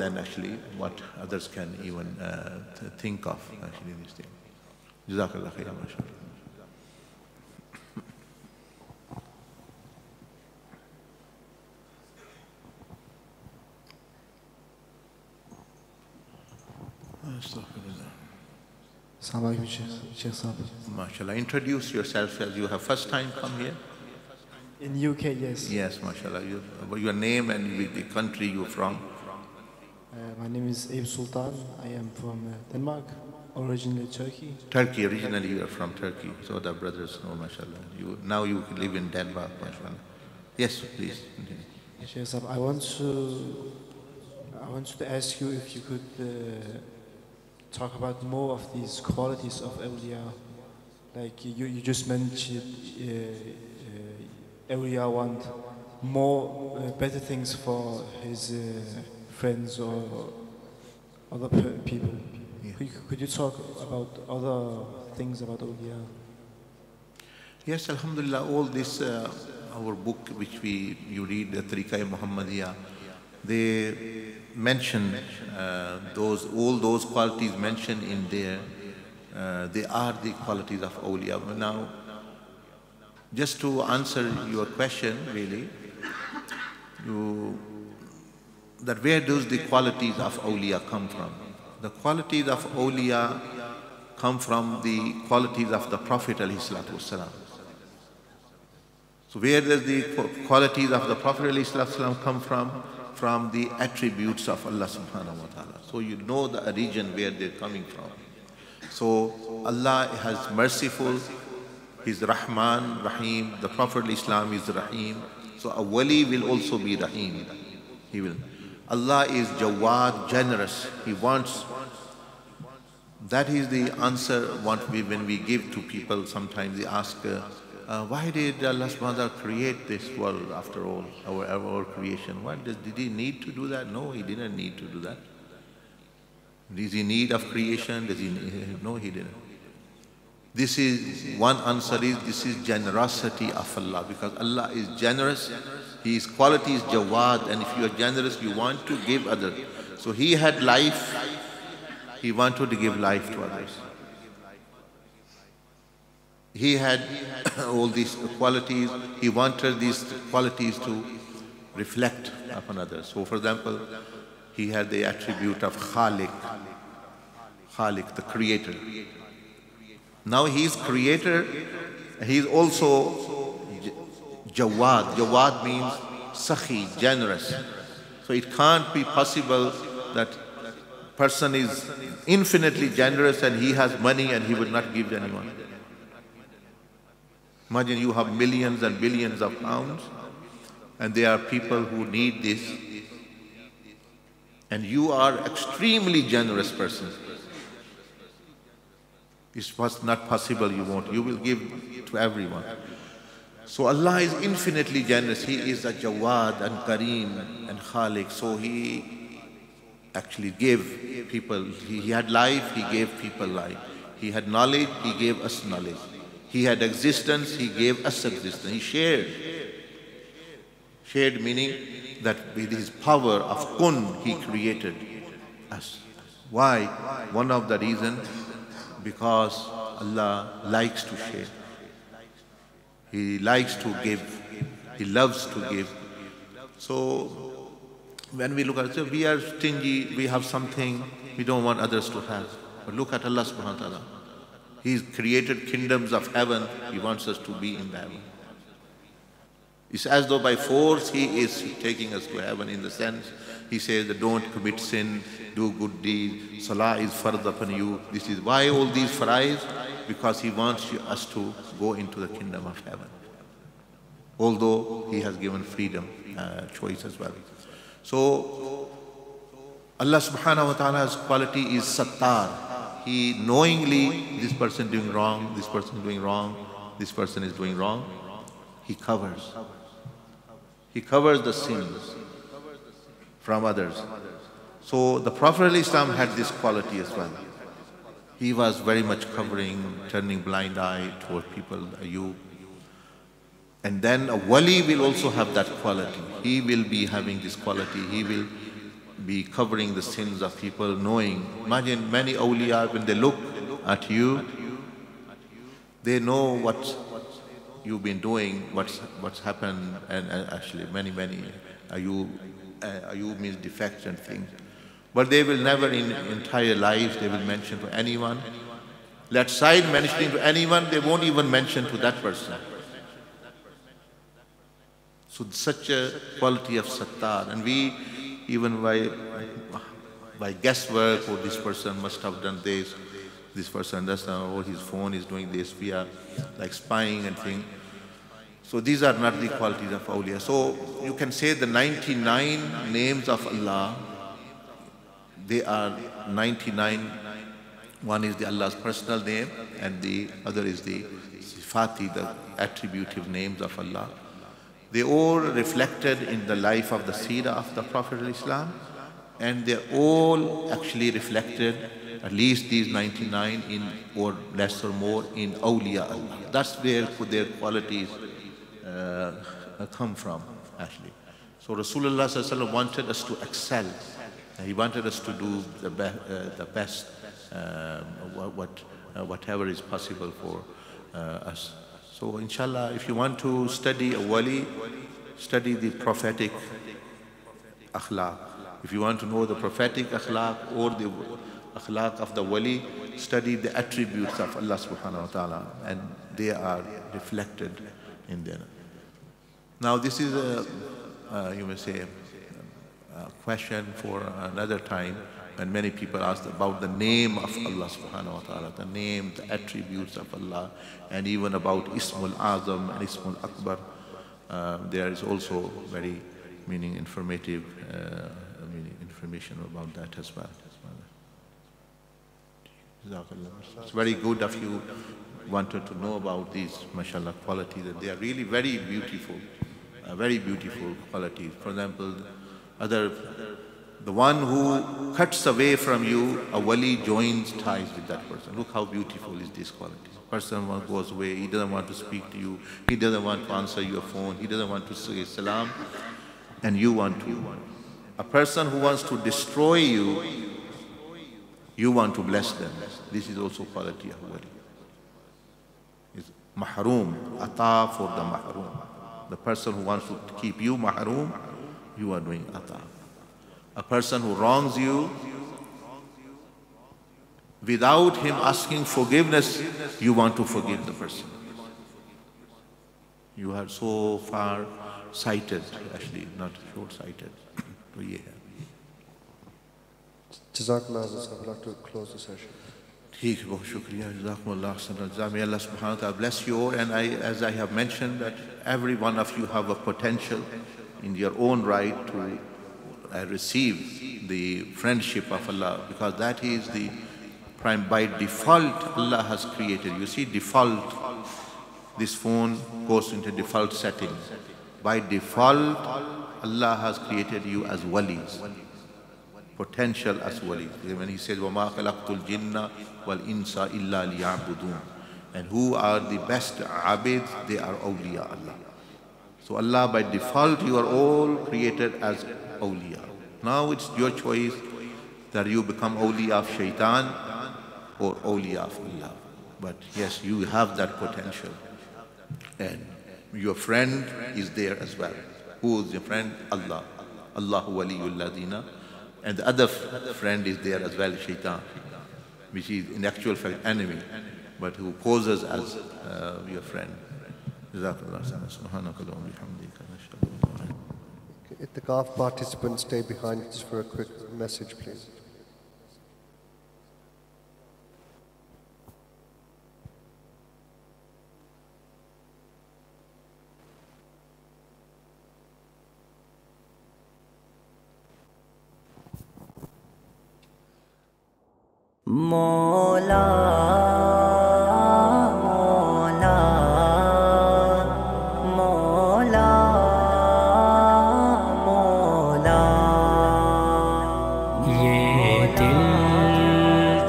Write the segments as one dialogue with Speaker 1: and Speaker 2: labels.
Speaker 1: than actually what others can even think of, actually, these things. Jazakallah khairan, mashallah.
Speaker 2: Assalamu alaikum, Sheikh Sahib.
Speaker 1: MashaAllah. Introduce yourself as you have first time come here.
Speaker 2: In UK, yes.
Speaker 1: Yes, MashaAllah. Your name and the country you're from.
Speaker 2: My name is Abe Sultan. I am from Denmark, originally Turkey.
Speaker 1: Turkey, originally you are from Turkey. So the brothers know, MashaAllah. Now you live in Dabbagh, MashaAllah. Yes, please.
Speaker 2: Sheikh Sahib, I wanted to ask you if you could talk about more of these qualities of Awliyah. Like you just mentioned, Awliyah want more better things for his friends or other people. Yeah. Could you talk about other things about Awliyah?
Speaker 1: Yes, alhamdulillah, all this, our book which you read, the ITIKAF Muhammadiyah, they mention all those qualities mentioned in there. They are the qualities of Awliya. Now, just to answer your question, really, that where does the qualities of Awliya come from? The qualities of Awliya come from the qualities of the Prophet ﷺ. So where does the qualities of the Prophet ﷺ come from? From the attributes of Allah subhanahu wa ta'ala. So you know the region where they're coming from. So Allah has merciful, He's Rahman, Rahim, the Prophet ﷺ is Rahim. So a wali will also be Rahim. He will. Allah is Jawad, generous. He wants. That is the answer when we give to people. Sometimes they ask, why did Allah subhanahu wa ta'ala create this world after all, our creation? Did He need to do that? No, He didn't need to do that. Is He need of creation? No, He didn't. This is one answer this is generosity of Allah, because Allah is generous. His quality is Jawad, and if you are generous, you want to give others. So He had life, He wanted to give life to others. He had all these qualities, He wanted these qualities to reflect upon others. So for example, He had the attribute of Khaliq, the creator. Now He is creator, He is also Jawad. Jawad means Sakhi, generous. So it can't be possible that person is infinitely generous and he has money and he will not give anyone. Imagine you have millions and billions of pounds and there are people who need this, and you are extremely generous person. It was not possible you won't. You will give to everyone. So Allah is infinitely generous. He is a Jawad and Kareem and Khaliq. So He actually gave people. He had life, He gave people life. He had knowledge, He gave us knowledge. He had existence, He gave us existence. He shared. Shared meaning that with His power of kun, He created us. Why? One of the reasons, because Allah likes to share. He likes to give. He loves to give. So when we look at it, we are stingy, we have something we don't want others to have. But look at Allah subhanahu wa ta'ala. He's created kingdoms of heaven. He wants us to be in heaven. It's as though by force He is taking us to heaven, in the sense He says that don't commit sin, do good deeds, salah is fard upon you. This is why all these farais, because He wants us to go into the kingdom of heaven. Although He has given freedom, choice as well. So Allah subhanahu wa ta'ala's quality is Sattar. He knowingly, this person doing wrong, this person doing wrong, this person is doing wrong, He covers. He covers the sins from others. So the Prophet ﷺ had this quality as well. He was very much covering, turning blind eye toward people, you. And then a wali will also have that quality. He will be having this quality. He will be covering the sins of people, knowing. Imagine many awliya, when they look at you, they know what you've been doing, what's happened, and actually many Ayub means defects and things. But they will never in entire lives, they will mention to anyone. Let side mentioning to anyone, they won't even mention to that person. So such a quality of sattar. And we, even by guesswork, or this person must have done this person does not, or his phone is doing this, we are like spying and things. So these are not the qualities of awliya. So you can say the 99 names of Allah, they are 99. One is the Allah's personal name, and the other is the sifati, the attributive names of Allah. They all reflected in the life of the seerah of the Prophet of Islam, and they're all actually reflected, at least these 99 in, or less or more, in awliya Allah. That's where their qualities come from, actually. So Rasulullah sallallahu alaihi wasallam wanted us to excel. He wanted us to do the best, whatever is possible for us. So inshallah, if you want to study a wali, study the prophetic akhlaq. If you want to know the prophetic akhlaq or the akhlaq of the wali, study the attributes of Allah subhanahu wa ta'ala, and they are reflected in there. Now this is you may say, a question for another time, when many people ask about the name of Allah subhanahu wa ta'ala, the name, the attributes of Allah, and even about Ismul Azam and Ismul Akbar. There is also very informative information about that as well. It's very good if you wanted to know about these, mashallah, qualities. They are really very beautiful qualities. For example, the one who cuts away from you, a wali joins ties with that person. Look how beautiful is this quality. Person who goes away, he doesn't want to speak to you, he doesn't want to answer your phone, he doesn't want to say salam, and you want to. A person who wants to destroy you, you want to bless them. This is also quality of wali. It's mahroom, ata for the mahroom. The person who wants to keep you mahroom, you are doing ata. A person who wrongs you, without him asking forgiveness, you want to forgive the person. You are so far sighted, actually, not short sighted.
Speaker 3: Jazakallah, I'd like to close the session.
Speaker 1: May Allah subhanahu wa ta'ala bless you all. And as I have mentioned, that every one of you have a potential in your own right to receive the friendship of Allah, because that is the prime. By default, Allah has created. You see, default, this phone goes into default settings. By default, Allah has created you as walis, potential as walis. When He says, وَمَا خَلَقْتُ الْجِنَّ وَالْإِنسَ إِلَّا لِيَعْبُدُونَ. And who are the best abid? They are awliya Allah. So Allah, by default, you are all created as awliya. Now it's your choice that you become awliya of shaitan or awliya of Allah. But yes, you have that potential. And your friend is there as well. Who is your friend? Allah. Allahu waliyul ladina. And the other friend is there as well, shaitan, which is in actual fact enemy, but who poses as your friend.
Speaker 3: ITIKAF participants, stay behind just for a quick message, please.
Speaker 4: Mola, Mola, Mola, Mola. ये दिल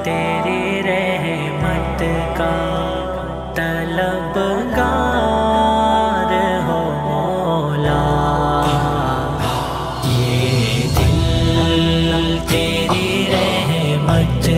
Speaker 4: तेरी रहमत का तलबगार हो मौला, ये दिल रहमत